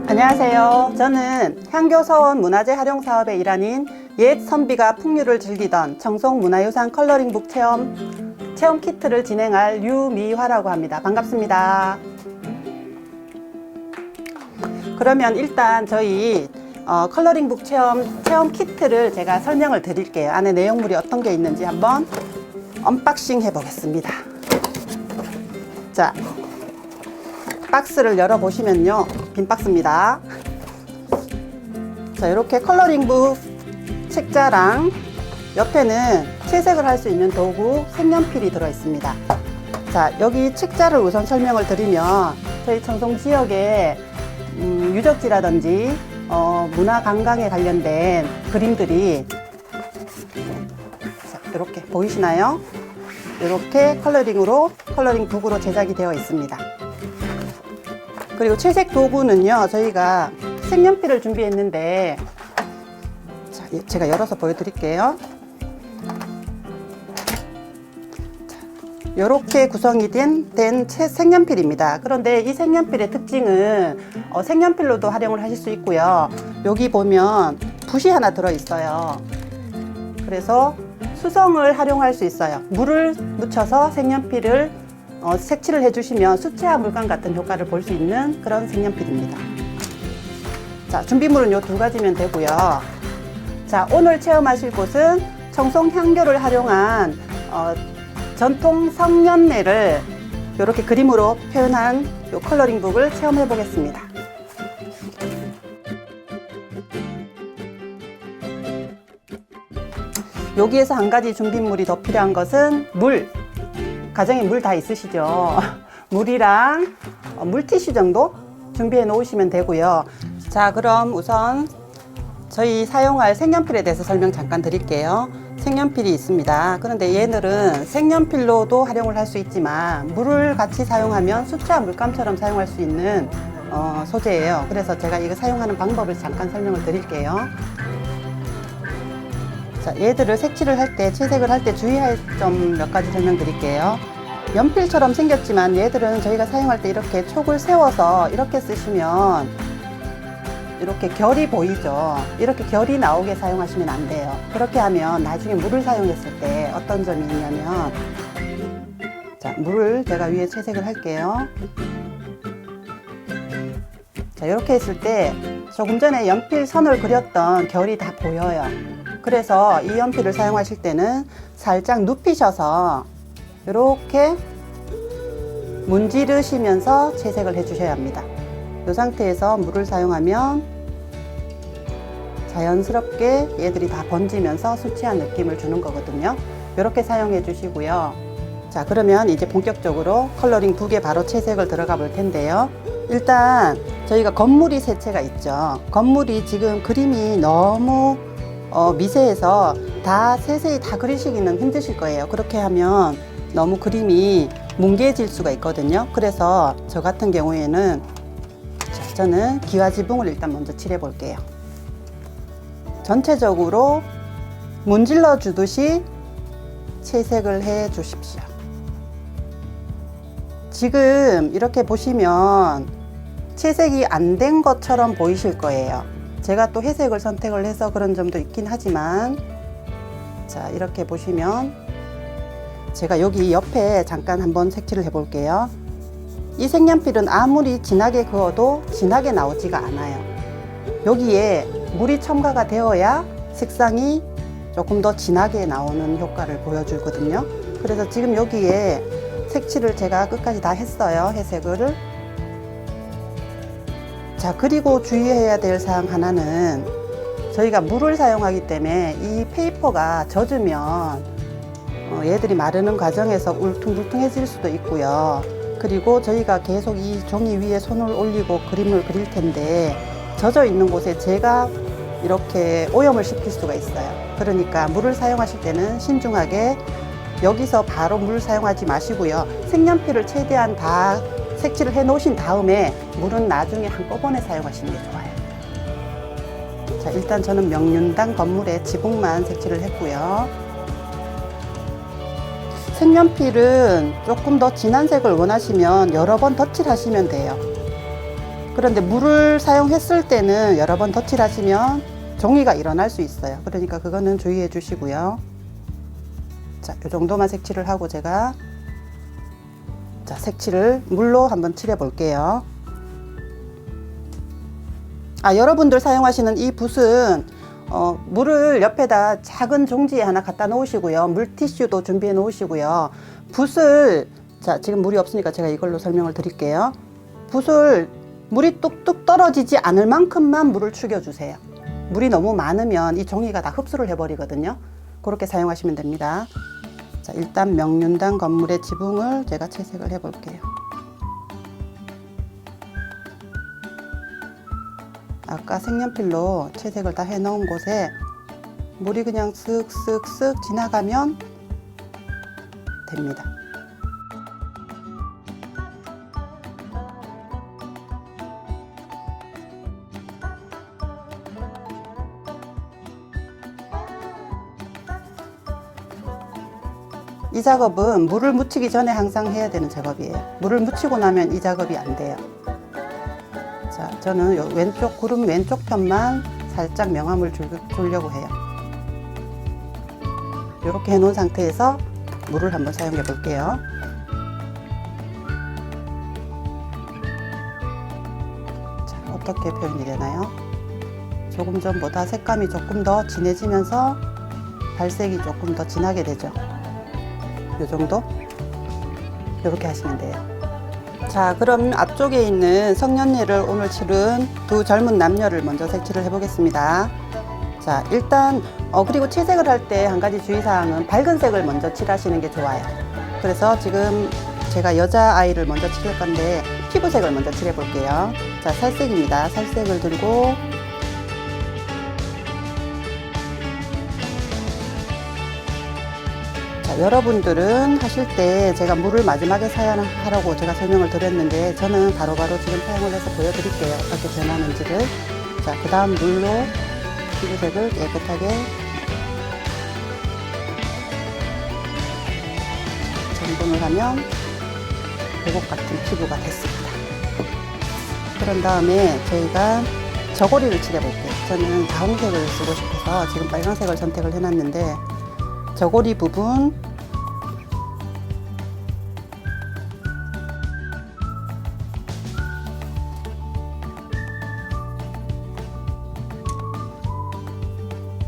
안녕하세요. 저는 향교서원 문화재 활용 사업에 일하는 옛 선비가 풍류를 즐기던 청송문화유산 컬러링북 체험 키트를 진행할 유미화라고 합니다. 반갑습니다. 그러면 일단 저희 컬러링북 체험 키트를 제가 설명을 드릴게요. 안에 내용물이 어떤 게 있는지 한번 언박싱 해 보겠습니다. 자, 박스를 열어 보시면요, 빈 박스입니다. 자, 이렇게 컬러링북 책자랑 옆에는 채색을 할 수 있는 도구 색연필이 들어 있습니다. 자, 여기 책자를 우선 설명을 드리면 저희 청송 지역에 유적지라든지 문화 관광에 관련된 그림들이, 자, 이렇게 보이시나요? 이렇게 컬러링북으로 제작이 되어 있습니다. 그리고 채색 도구는요, 저희가 색연필을 준비했는데, 자, 제가 열어서 보여드릴게요. 이렇게 구성이 된 색연필입니다. 그런데 이 색연필의 특징은 색연필로도 활용을 하실 수 있고요. 여기 보면 붓이 하나 들어있어요. 그래서 수성을 활용할 수 있어요. 물을 묻혀서 색연필을 색칠을 해주시면 수채화 물감 같은 효과를 볼 수 있는 그런 색연필입니다. 자, 준비물은 요 두 가지면 되고요. 자, 오늘 체험하실 곳은 청송 향교를 활용한 전통 성년례를 이렇게 그림으로 표현한 요 컬러링북을 체험해 보겠습니다. 여기에서 한 가지 준비물이 더 필요한 것은 물. 가정에 물 다 있으시죠? 물이랑 물티슈 정도 준비해 놓으시면 되고요. 자, 그럼 우선 저희 사용할 색연필에 대해서 설명 잠깐 드릴게요. 색연필이 있습니다. 그런데 얘들은 색연필로도 활용을 할 수 있지만 물을 같이 사용하면 수채화 물감처럼 사용할 수 있는 소재예요. 그래서 제가 이거 사용하는 방법을 잠깐 설명을 드릴게요. 자, 얘들을 색칠을 할 때, 채색을 할 때 주의할 점 몇 가지 설명드릴게요. 연필처럼 생겼지만 얘들은 저희가 사용할 때 이렇게 촉을 세워서 이렇게 쓰시면 이렇게 결이 보이죠. 이렇게 결이 나오게 사용하시면 안 돼요. 그렇게 하면 나중에 물을 사용했을 때 어떤 점이 있냐면, 자, 물을 제가 위에 채색을 할게요. 자, 이렇게 했을 때 조금 전에 연필 선을 그렸던 결이 다 보여요. 그래서 이 연필을 사용하실 때는 살짝 눕히셔서 이렇게 문지르시면서 채색을 해 주셔야 합니다. 이 상태에서 물을 사용하면 자연스럽게 얘들이 다 번지면서 수채화 느낌을 주는 거거든요. 이렇게 사용해 주시고요. 자, 그러면 이제 본격적으로 컬러링북에 바로 채색을 들어가 볼 텐데요. 일단 저희가 건물이 세 채가 있죠. 건물이 지금 그림이 너무 미세해서 다 세세히 다 그리시기는 힘드실 거예요. 그렇게 하면 너무 그림이 뭉개질 수가 있거든요. 그래서 저 같은 경우에는 저는 기와지붕을 일단 먼저 칠해 볼게요. 전체적으로 문질러 주듯이 채색을 해 주십시오. 지금 이렇게 보시면 채색이 안 된 것처럼 보이실 거예요. 제가 또 회색을 선택을 해서 그런 점도 있긴 하지만, 자, 이렇게 보시면 제가 여기 옆에 잠깐 한번 색칠을 해 볼게요. 이 색연필은 아무리 진하게 그어도 진하게 나오지가 않아요. 여기에 물이 첨가가 되어야 색상이 조금 더 진하게 나오는 효과를 보여주거든요. 그래서 지금 여기에 색칠을 제가 끝까지 다 했어요. 회색을. 자, 그리고 주의해야 될 사항 하나는, 저희가 물을 사용하기 때문에 이 페이퍼가 젖으면 얘들이 마르는 과정에서 울퉁불퉁해질 수도 있고요. 그리고 저희가 계속 이 종이 위에 손을 올리고 그림을 그릴 텐데 젖어 있는 곳에 제가 이렇게 오염을 시킬 수가 있어요. 그러니까 물을 사용하실 때는 신중하게, 여기서 바로 물을 사용하지 마시고요. 색연필을 최대한 다 색칠을 해 놓으신 다음에 물은 나중에 한꺼번에 사용하시는 게 좋아요. 자, 일단 저는 명륜당 건물의 지붕만 색칠을 했고요. 색연필은 조금 더 진한 색을 원하시면 여러 번 덧칠하시면 돼요. 그런데 물을 사용했을 때는 여러 번 덧칠하시면 종이가 일어날 수 있어요. 그러니까 그거는 주의해 주시고요. 자, 이 정도만 색칠을 하고 제가 자, 색칠을 물로 한번 칠해 볼게요. 여러분들 사용하시는 이 붓은 물을 옆에다 작은 종지에 하나 갖다 놓으시고요. 물티슈도 준비해 놓으시고요. 붓을, 자, 지금 물이 없으니까 제가 이걸로 설명을 드릴게요. 붓을 물이 뚝뚝 떨어지지 않을 만큼만 물을 축여주세요. 물이 너무 많으면 이 종이가 다 흡수를 해버리거든요. 그렇게 사용하시면 됩니다. 자, 일단 명륜당 건물의 지붕을 제가 채색을 해 볼게요. 아까 색연필로 채색을 다 해 놓은 곳에 물이 그냥 쓱쓱쓱 지나가면 됩니다. 이 작업은 물을 묻히기 전에 항상 해야 되는 작업이에요. 물을 묻히고 나면 이 작업이 안 돼요. 자, 저는 요 왼쪽 구름 왼쪽 편만 살짝 명암을 주려고 해요. 이렇게 해 놓은 상태에서 물을 한번 사용해 볼게요. 자, 어떻게 표현이 되나요? 조금 전보다 색감이 조금 더 진해지면서 발색이 조금 더 진하게 되죠. 요 정도? 이렇게 하시면 돼요. 자, 그럼 앞쪽에 있는 성년리를 오늘 치른 두 젊은 남녀를 먼저 색칠을 해 보겠습니다. 자, 일단 그리고 채색을 할 때 한 가지 주의사항은 밝은 색을 먼저 칠하시는 게 좋아요. 그래서 지금 제가 여자아이를 먼저 칠할 건데 피부색을 먼저 칠해 볼게요. 자, 살색입니다. 살색을 들고 여러분들은 하실 때 제가 물을 마지막에 사용하라고 제가 설명을 드렸는데 저는 바로바로 지금 사용을 해서 보여드릴게요. 어떻게 변하는지를. 자, 그 다음 물로 피부색을 깨끗하게 전분을 하면 계곡 같은 피부가 됐습니다. 그런 다음에 저희가 저고리를 칠해볼게요. 저는 다홍색을 쓰고 싶어서 지금 빨간색을 선택을 해놨는데 저고리 부분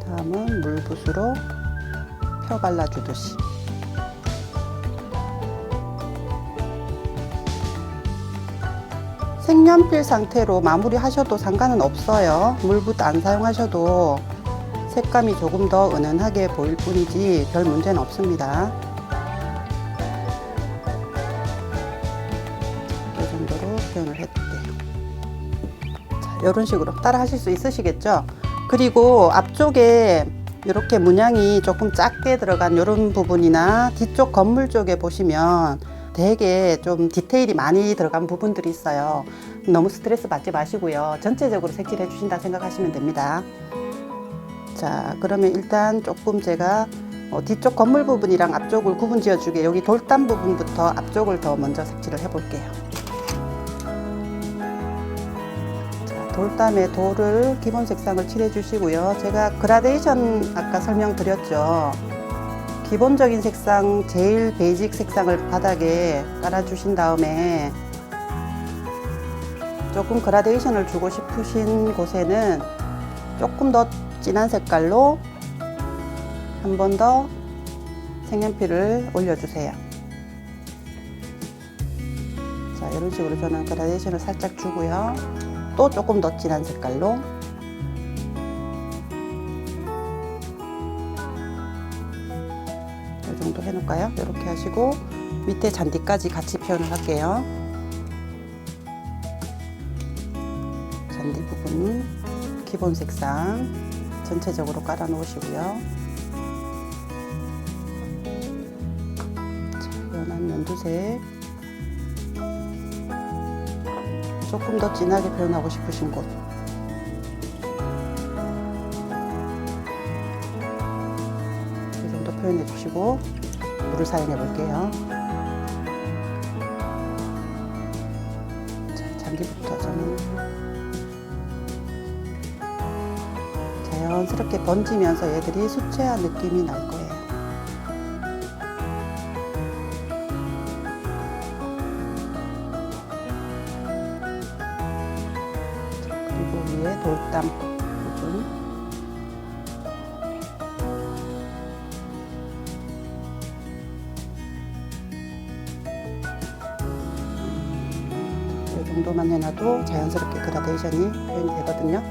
다음은 물붓으로 펴 발라주듯이 색연필 상태로 마무리 하셔도 상관은 없어요. 물붓 안 사용하셔도 색감이 조금 더 은은하게 보일 뿐이지 별 문제는 없습니다. 이 정도로 표현을 해볼게요. 자, 이런 식으로 따라 하실 수 있으시겠죠? 그리고 앞쪽에 이렇게 문양이 조금 작게 들어간 이런 부분이나 뒤쪽 건물 쪽에 보시면 되게 좀 디테일이 많이 들어간 부분들이 있어요. 너무 스트레스 받지 마시고요. 전체적으로 색칠해 주신다 생각하시면 됩니다. 자, 그러면 일단 조금 제가 뒤쪽 건물 부분이랑 앞쪽을 구분 지어 주게 여기 돌담 부분부터 앞쪽을 더 먼저 색칠을 해 볼게요. 자, 돌담에 돌을 기본 색상을 칠해 주시고요. 제가 그라데이션 아까 설명드렸죠. 기본적인 색상 제일 베이직 색상을 바닥에 깔아 주신 다음에 조금 그라데이션을 주고 싶으신 곳에는 조금 더 진한 색깔로 한 번 더 색연필을 올려주세요. 자, 이런 식으로 저는 그라데이션을 살짝 주고요. 또 조금 더 진한 색깔로 이 정도 해놓을까요? 이렇게 하시고 밑에 잔디까지 같이 표현을 할게요. 잔디 부분 기본 색상 전체적으로 깔아 놓으시고요. 자, 연한 연두색 조금 더 진하게 표현하고 싶으신 곳. 이 정도 표현해 주시고 물을 사용해 볼게요. 자, 장기부터 저는 자연스럽게 번지면서 얘들이 수채화 느낌이 날 거예요. 그리고 위에 돌담 부분. 이 정도만 해놔도 자연스럽게 그라데이션이 표현이 되거든요.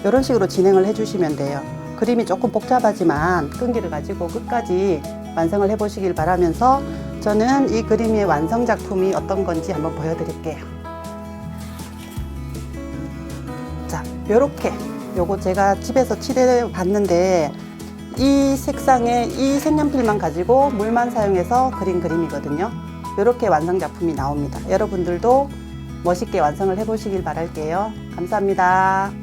이런 식으로 진행을 해주시면 돼요. 그림이 조금 복잡하지만 끈기를 가지고 끝까지 완성을 해보시길 바라면서 저는 이 그림의 완성 작품이 어떤 건지 한번 보여드릴게요. 자, 요렇게 요거 제가 집에서 칠해 봤는데 이 색상의 이 색연필만 가지고 물만 사용해서 그린 그림이거든요. 요렇게 완성 작품이 나옵니다. 여러분들도 멋있게 완성을 해보시길 바랄게요. 감사합니다.